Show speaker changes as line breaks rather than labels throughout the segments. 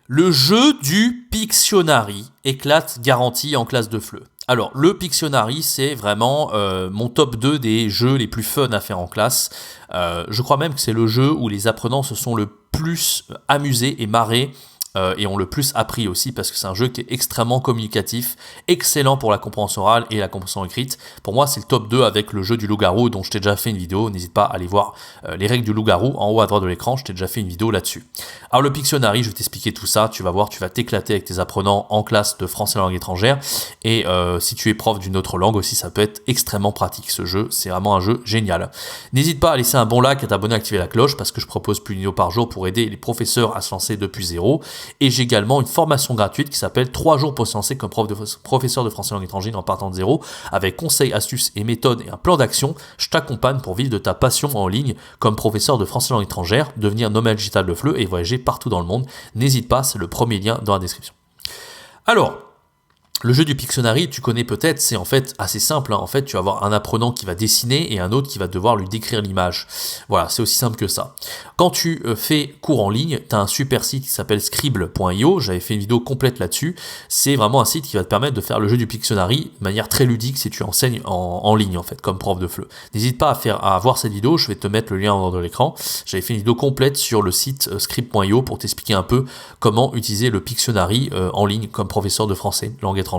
Le jeu du Pictionary éclate garantie en classe de FLE. Alors, le Pictionary, c'est vraiment mon top 2 des jeux les plus fun à faire en classe. Je crois même que c'est le jeu où les apprenants se sont le plus amusés et marrés et ont le plus appris aussi parce que c'est un jeu qui est extrêmement communicatif, excellent pour la compréhension orale et la compréhension écrite. Pour moi, c'est le top 2 avec le jeu du loup-garou dont je t'ai déjà fait une vidéo. N'hésite pas à aller voir les règles du loup-garou en haut à droite de l'écran, je t'ai déjà fait une vidéo là-dessus. Alors le Pictionary, je vais t'expliquer tout ça, tu vas voir, tu vas t'éclater avec tes apprenants en classe de français langue étrangère et si tu es prof d'une autre langue aussi, ça peut être extrêmement pratique ce jeu, c'est vraiment un jeu génial. N'hésite pas à laisser un bon like, à t'abonner, à activer la cloche parce que je propose plus de vidéos par jour pour aider les professeurs à se lancer depuis zéro. Et j'ai également une formation gratuite qui s'appelle 3 jours pour se lancer comme professeur de français langue étrangère en partant de zéro, avec conseils, astuces et méthodes et un plan d'action. Je t'accompagne pour vivre de ta passion en ligne comme professeur de français langue étrangère, devenir nomade digital de FLE et voyager partout dans le monde. N'hésite pas, c'est le premier lien dans la description. Alors, le jeu du Pictionary, tu connais peut-être, c'est en fait assez simple. En fait, tu vas avoir un apprenant qui va dessiner et un autre qui va devoir lui décrire l'image. Voilà, c'est aussi simple que ça. Quand tu fais cours en ligne, tu as un super site qui s'appelle scribble.io. J'avais fait une vidéo complète là-dessus. C'est vraiment un site qui va te permettre de faire le jeu du Pictionary de manière très ludique si tu enseignes en ligne, en fait, comme prof de FLE. N'hésite pas à voir cette vidéo, je vais te mettre le lien en haut de l'écran. J'avais fait une vidéo complète sur le site scribble.io pour t'expliquer un peu comment utiliser le Pictionary en ligne comme professeur de français, langue étrangère.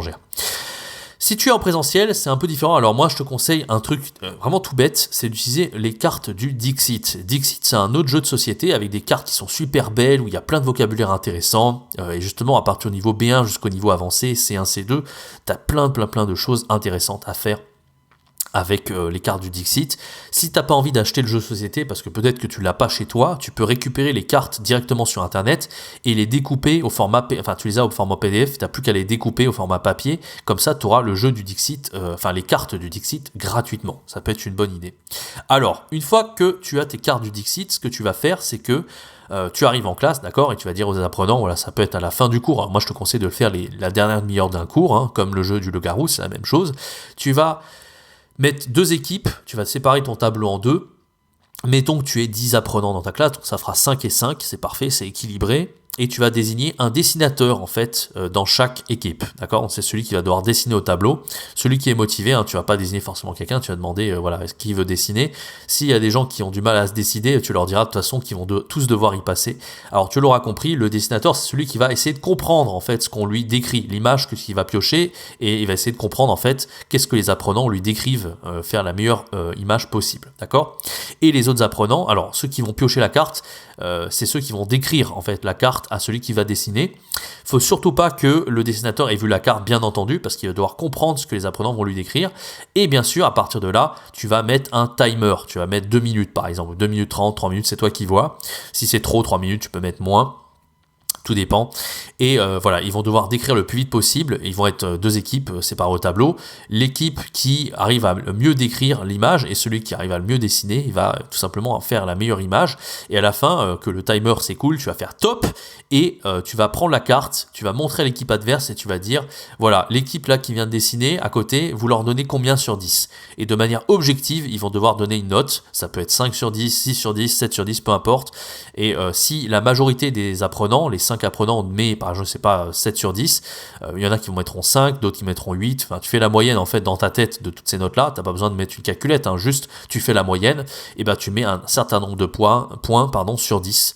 Si tu es en présentiel, c'est un peu différent. Alors moi, je te conseille un truc vraiment tout bête, c'est d'utiliser les cartes du Dixit. Dixit, c'est un autre jeu de société avec des cartes qui sont super belles, où il y a plein de vocabulaire intéressant. Et justement, à partir du niveau B1 jusqu'au niveau avancé, C1, C2, tu as plein de choses intéressantes à faire avec les cartes du Dixit. Si t'as pas envie d'acheter le jeu de société, parce que peut-être que tu l'as pas chez toi, tu peux récupérer les cartes directement sur internet et les découper au format, tu les as au format PDF, t'as plus qu'à les découper au format papier, comme ça tu auras le jeu du Dixit, les cartes du Dixit gratuitement. Ça peut être une bonne idée. Alors, une fois que tu as tes cartes du Dixit, ce que tu vas faire, c'est que tu arrives en classe, d'accord, et tu vas dire aux apprenants, voilà, ça peut être à la fin du cours. Alors moi, je te conseille de le faire la dernière demi-heure d'un cours, hein, comme le jeu du loup-garou, c'est la même chose. Tu vas mettre deux équipes, tu vas séparer ton tableau en deux. Mettons que tu aies 10 apprenants dans ta classe, donc ça fera 5 et 5, c'est parfait, c'est équilibré. Et tu vas désigner un dessinateur en fait dans chaque équipe, d'accord. C'est celui qui va devoir dessiner au tableau, celui qui est motivé, hein, tu vas pas désigner forcément quelqu'un, tu vas demander est-ce qu'il veut dessiner. S'il y a des gens qui ont du mal à se décider, tu leur diras de toute façon qu'ils vont tous devoir y passer. Alors tu l'auras compris, le dessinateur c'est celui qui va essayer de comprendre en fait ce qu'on lui décrit, l'image qu'il va piocher, et il va essayer de comprendre en fait qu'est-ce que les apprenants lui décrivent, faire la meilleure image possible, d'accord. Et les autres apprenants, alors ceux qui vont piocher la carte, c'est ceux qui vont décrire en fait la carte à celui qui va dessiner. Faut surtout pas que le dessinateur ait vu la carte, bien entendu, parce qu'il va devoir comprendre ce que les apprenants vont lui décrire. Et bien sûr, à partir de là, tu vas mettre un timer. Tu vas mettre 2 minutes par exemple, 2 minutes 30, 3 minutes, c'est toi qui vois. Si c'est trop, 3 minutes, tu peux mettre moins. Tout dépend. Et voilà, ils vont devoir décrire le plus vite possible. Ils vont être deux équipes séparées au tableau. L'équipe qui arrive à le mieux décrire l'image et celui qui arrive à le mieux dessiner, il va tout simplement faire la meilleure image. Et à la fin, que le timer s'écoule, tu vas faire top et tu vas prendre la carte, tu vas montrer à l'équipe adverse et tu vas dire, voilà, l'équipe là qui vient de dessiner à côté, vous leur donnez combien sur 10. Et de manière objective, ils vont devoir donner une note. Ça peut être 5 sur 10, 6 sur 10, 7 sur 10, peu importe. Et si la majorité des apprenants, les 5 apprenants met par je sais pas 7 sur 10, il y en a qui mettront 5, d'autres qui mettront 8, enfin tu fais la moyenne en fait dans ta tête de toutes ces notes là, t'as pas besoin de mettre une calculette, hein, juste tu fais la moyenne, et ben tu mets un certain nombre de points sur 10,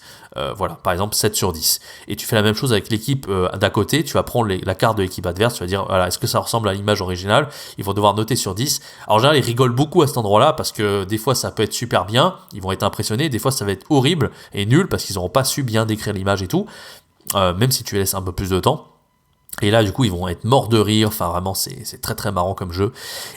voilà, par exemple 7 sur 10, et tu fais la même chose avec l'équipe d'à côté, tu vas prendre la carte de l'équipe adverse, tu vas dire voilà, est-ce que ça ressemble à l'image originale, ils vont devoir noter sur 10, alors en général ils rigolent beaucoup à cet endroit là, parce que des fois ça peut être super bien, ils vont être impressionnés, des fois ça va être horrible et nul, parce qu'ils n'auront pas su bien décrire l'image et tout, même si tu laisses un peu plus de temps. Et là, du coup, ils vont être morts de rire. Enfin, vraiment, c'est très très marrant comme jeu.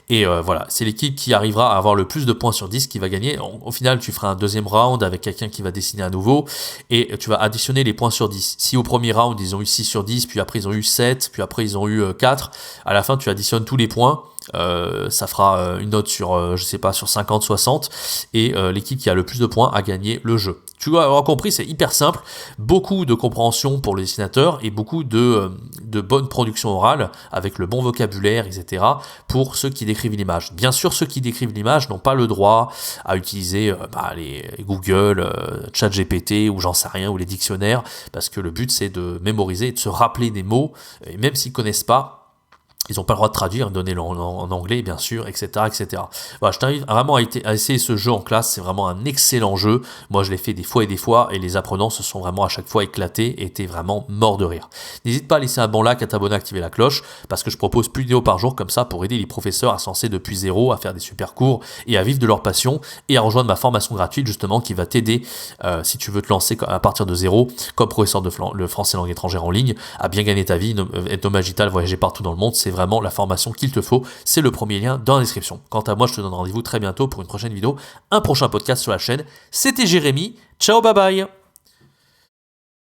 Et voilà, c'est l'équipe qui arrivera à avoir le plus de points sur 10 qui va gagner. Au final, tu feras un deuxième round avec quelqu'un qui va dessiner à nouveau. Et tu vas additionner les points sur 10. Si au premier round, ils ont eu 6 sur 10, puis après, ils ont eu 7, puis après, ils ont eu 4, à la fin, tu additionnes tous les points. Ça fera une note sur, je sais pas, sur 50, 60. Et l'équipe qui a le plus de points a gagné le jeu. Tu as compris, c'est hyper simple, beaucoup de compréhension pour le dessinateur et beaucoup de de bonne production orale, avec le bon vocabulaire, etc., pour ceux qui décrivent l'image. Bien sûr, ceux qui décrivent l'image n'ont pas le droit à utiliser les Google, ChatGPT, ou j'en sais rien, ou les dictionnaires, parce que le but c'est de mémoriser et de se rappeler des mots, et même s'ils connaissent pas, ils n'ont pas le droit de traduire, de donner en anglais, bien sûr, etc., etc. Voilà, je t'invite vraiment à essayer ce jeu en classe. C'est vraiment un excellent jeu. Moi, je l'ai fait des fois, et les apprenants se sont vraiment à chaque fois éclatés et étaient vraiment morts de rire. N'hésite pas à laisser un bon like, à t'abonner, à activer la cloche, parce que je propose plus de vidéos par jour comme ça pour aider les professeurs à se lancer depuis zéro, à faire des super cours et à vivre de leur passion, et à rejoindre ma formation gratuite, justement, qui va t'aider, si tu veux te lancer à partir de zéro, comme professeur de le français langue étrangère en ligne, à bien gagner ta vie, être nomade digital, voyager partout dans le monde. C'est vraiment la formation qu'il te faut. C'est le premier lien dans la description. Quant à moi, je te donne rendez-vous très bientôt pour une prochaine vidéo, un prochain podcast sur la chaîne. C'était Jérémy. Ciao, bye bye.